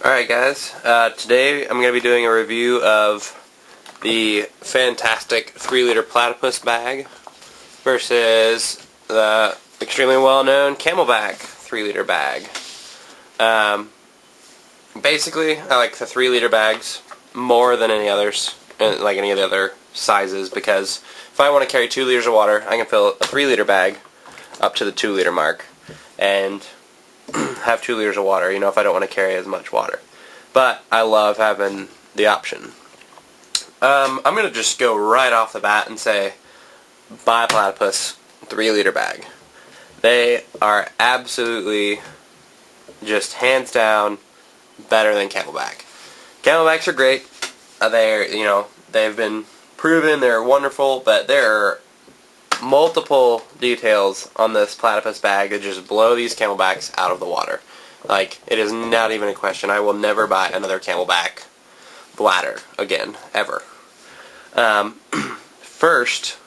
Alright guys, today I'm going to be doing a review of the fantastic 3-liter platypus bag versus the extremely well-known Camelbak 3-liter bag. Basically, I like the 3-liter bags more than any others, like any of the other sizes, because if I want to carry 2 liters of water, I can fill a 3-liter bag up to the 2-liter mark and have 2 liters of water, you know, if I don't want to carry as much water. But I love having the option. I'm going to just go right off the bat and say, buy a platypus 3-liter bag. They are absolutely, just hands down, better than Camelbak. Camelbaks are great. They've been proven, they're wonderful, but there are multiple details on this platypus bag that just blow these Camelbaks out of the water. Like, it is not even a question. I will never buy another Camelbak bladder again, ever. First,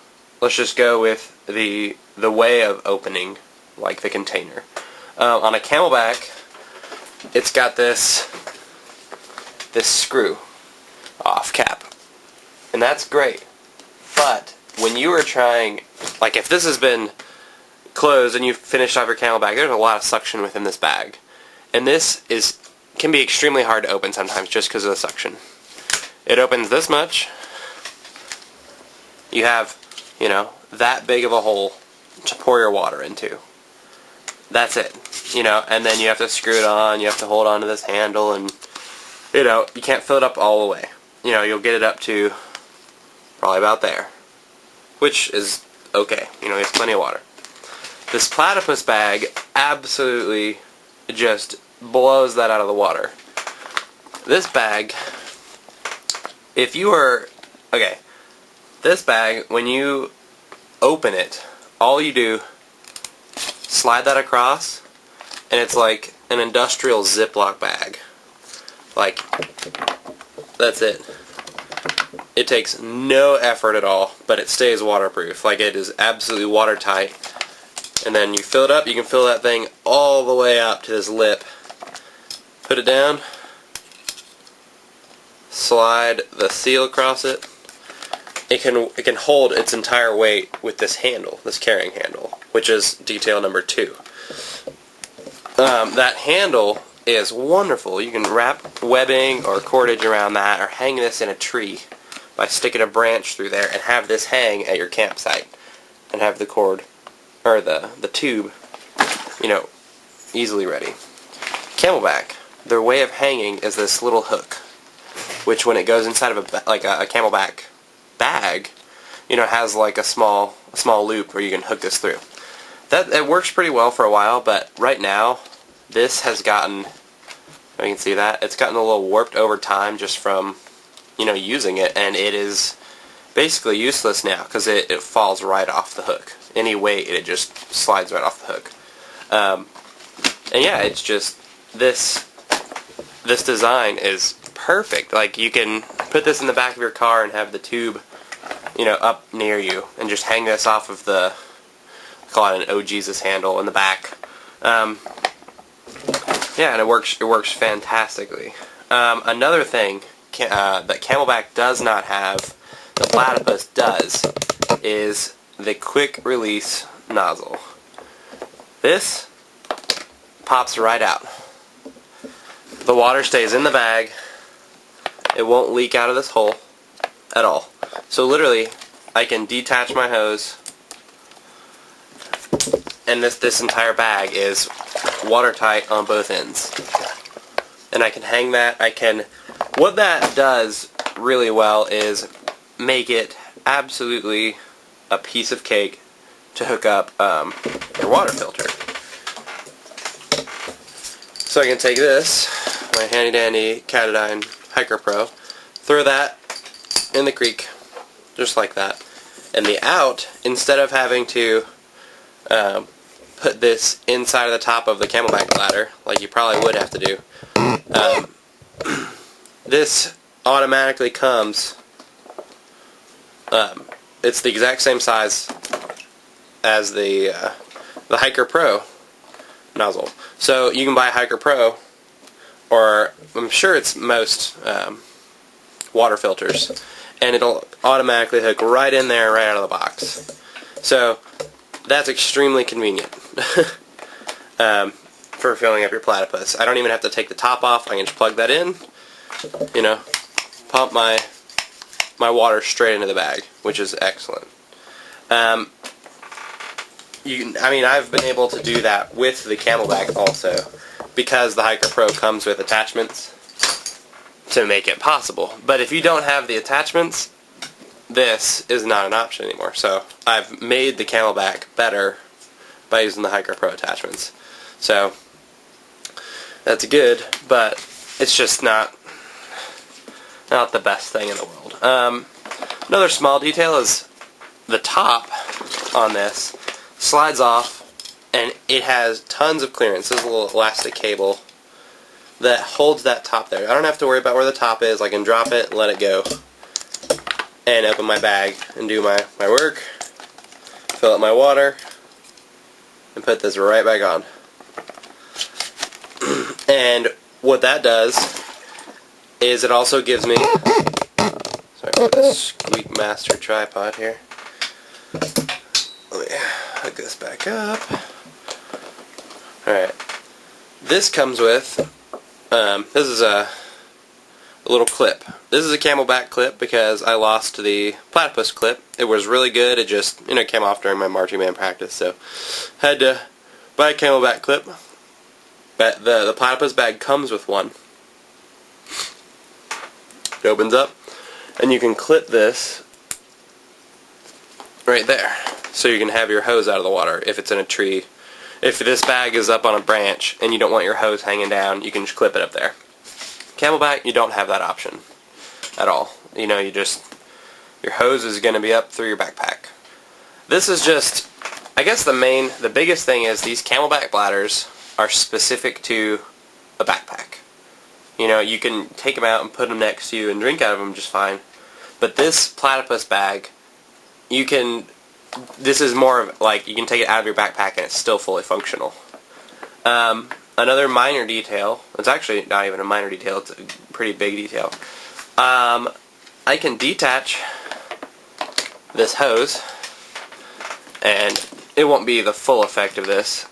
let's just go with the way of opening, like the container. On a Camelbak, it's got this screw off cap, and that's great. But when you are trying, like if this has been closed and you've finished off your Camelbak, there's a lot of suction within this bag. And this can be extremely hard to open sometimes just because of the suction. It opens this much. You have, that big of a hole to pour your water into. That's it. And then you have to screw it on, you have to hold on to this handle, and, you can't fill it up all the way. You'll get it up to probably about there, which is okay. There's plenty of water. This platypus bag absolutely just blows that out of the water. This bag, this bag, when you open it, all you do, slide that across, and it's like an industrial Ziploc bag. Like, that's it. It takes no effort at all, but it stays waterproof. Like, it is absolutely watertight. And then you fill it up, you can fill that thing all the way up to this lip. Put it down, slide the seal across it. It can hold its entire weight with this handle, this carrying handle, which is detail number 2. That handle is wonderful. You can wrap webbing or cordage around that, or hang this in a tree by sticking a branch through there and have this hang at your campsite and have the cord, or the tube, easily ready. Camelbak, their way of hanging is this little hook, which when it goes inside of a Camelbak bag, has like a small loop where you can hook this through. It works pretty well for a while, but right now this has gotten, you can see that, it's gotten a little warped over time just from, using it, and it is basically useless now because it falls right off the hook. Any weight, it just slides right off the hook. And yeah, it's just, this design is perfect. Like, you can put this in the back of your car and have the tube, up near you, and just hang this off of the, call it an Oh Jesus handle in the back. Yeah, and it works fantastically. Another thing that Camelbak does not have, the platypus does, is the quick release nozzle. This pops right out. The water stays in the bag. It won't leak out of this hole at all. So literally, I can detach my hose, and this entire bag is watertight on both ends. And I can hang that. What that does really well is make it absolutely a piece of cake to hook up your water filter. So I can take this, my handy dandy Katadyn Hiker Pro, throw that in the creek, just like that. And the out, instead of having to put this inside of the top of the Camelbak bladder, like you probably would have to do, this automatically comes, it's the exact same size as the Hiker Pro nozzle. So you can buy Hiker Pro or I'm sure it's most water filters, and it'll automatically hook right in there right out of the box. So that's extremely convenient for filling up your platypus. I don't even have to take the top off. I can just plug that in, you know, pump my water straight into the bag, which is excellent. I mean, I've been able to do that with the Camelbak also, because the Hiker Pro comes with attachments to make it possible. But if you don't have the attachments, this is not an option anymore. So I've made the Camelbak better by using the Hiker Pro attachments. So that's good, but it's just not the best thing in the world. Another small detail is the top on this slides off, and it has tons of clearance. This is a little elastic cable that holds that top there. I don't have to worry about where the top is. I can drop it and let it go and open my bag and do my work, fill up my water, and put this right back on. And what that does is it also gives me, sorry for the Squeak Master tripod here. Let me hook this back up. Alright. This comes with, this is a little clip. This is a Camelbak clip because I lost the platypus clip. It was really good. It just, came off during my marching band practice, so had to buy a Camelbak clip. But the platypus bag comes with one. It opens up, and you can clip this right there, so you can have your hose out of the water if it's in a tree. If this bag is up on a branch and you don't want your hose hanging down, you can just clip it up there. Camelbak, you don't have that option at all. Your hose is going to be up through your backpack. This is just, I guess the biggest thing is these Camelbak bladders are specific to a backpack. You can take them out and put them next to you and drink out of them just fine. But this platypus bag, this is more of like, you can take it out of your backpack and it's still fully functional. Another minor detail, it's actually not even a minor detail, it's a pretty big detail. I can detach this hose, and it won't be the full effect of this,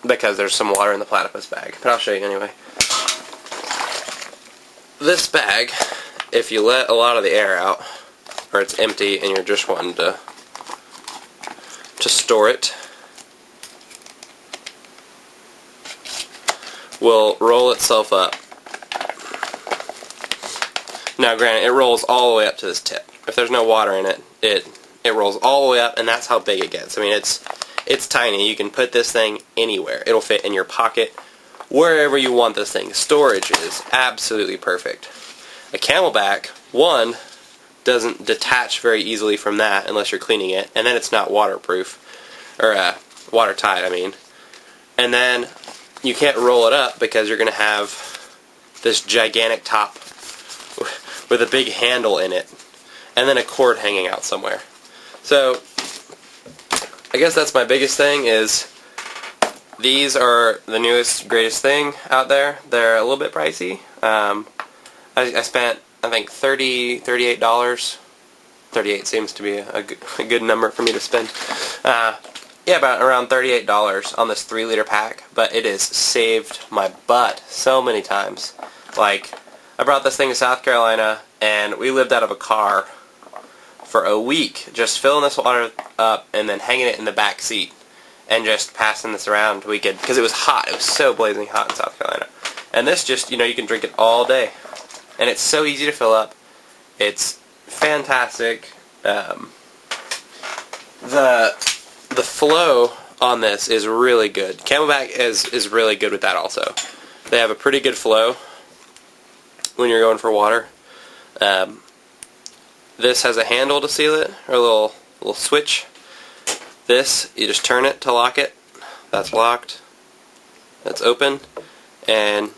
because there's some water in the platypus bag, but I'll show you anyway. This bag, if you let a lot of the air out, or it's empty and you're just wanting to store it, will roll itself up. Now granted, it rolls all the way up to this tip. If there's no water in it, it rolls all the way up, and that's how big it gets. I mean, it's tiny. You can put this thing anywhere. It'll fit in your pocket, wherever you want this thing. Storage is absolutely perfect. A Camelbak, one, doesn't detach very easily from that unless you're cleaning it, and then it's not waterproof, or watertight, I mean. And then you can't roll it up because you're going to have this gigantic top with a big handle in it, and then a cord hanging out somewhere. So I guess that's my biggest thing, is these are the newest, greatest thing out there. They're a little bit pricey. I spent, I think, $38. 38 seems to be a good number for me to spend. Yeah, about around $38 on this 3-liter pack, but it has saved my butt so many times. Like, I brought this thing to South Carolina, and we lived out of a car for a week, just filling this water up and then hanging it in the back seat and just passing this around. We could, because it was hot. It was so blazing hot in South Carolina. And this just, you can drink it all day. And it's so easy to fill up. It's fantastic. The flow on this is really good. Camelbak is really good with that also. They have a pretty good flow when you're going for water. This has a handle to seal it, or a little switch. This, you just turn it to lock it. That's locked. That's open. And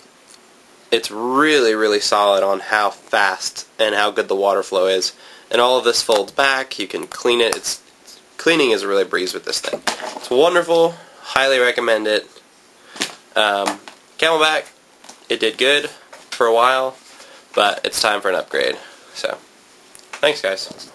it's really, really solid on how fast and how good the water flow is. And all of this folds back. You can clean it. Cleaning is really a breeze with this thing. It's wonderful. Highly recommend it. Camelbak, it did good for a while, but it's time for an upgrade. So, thanks guys.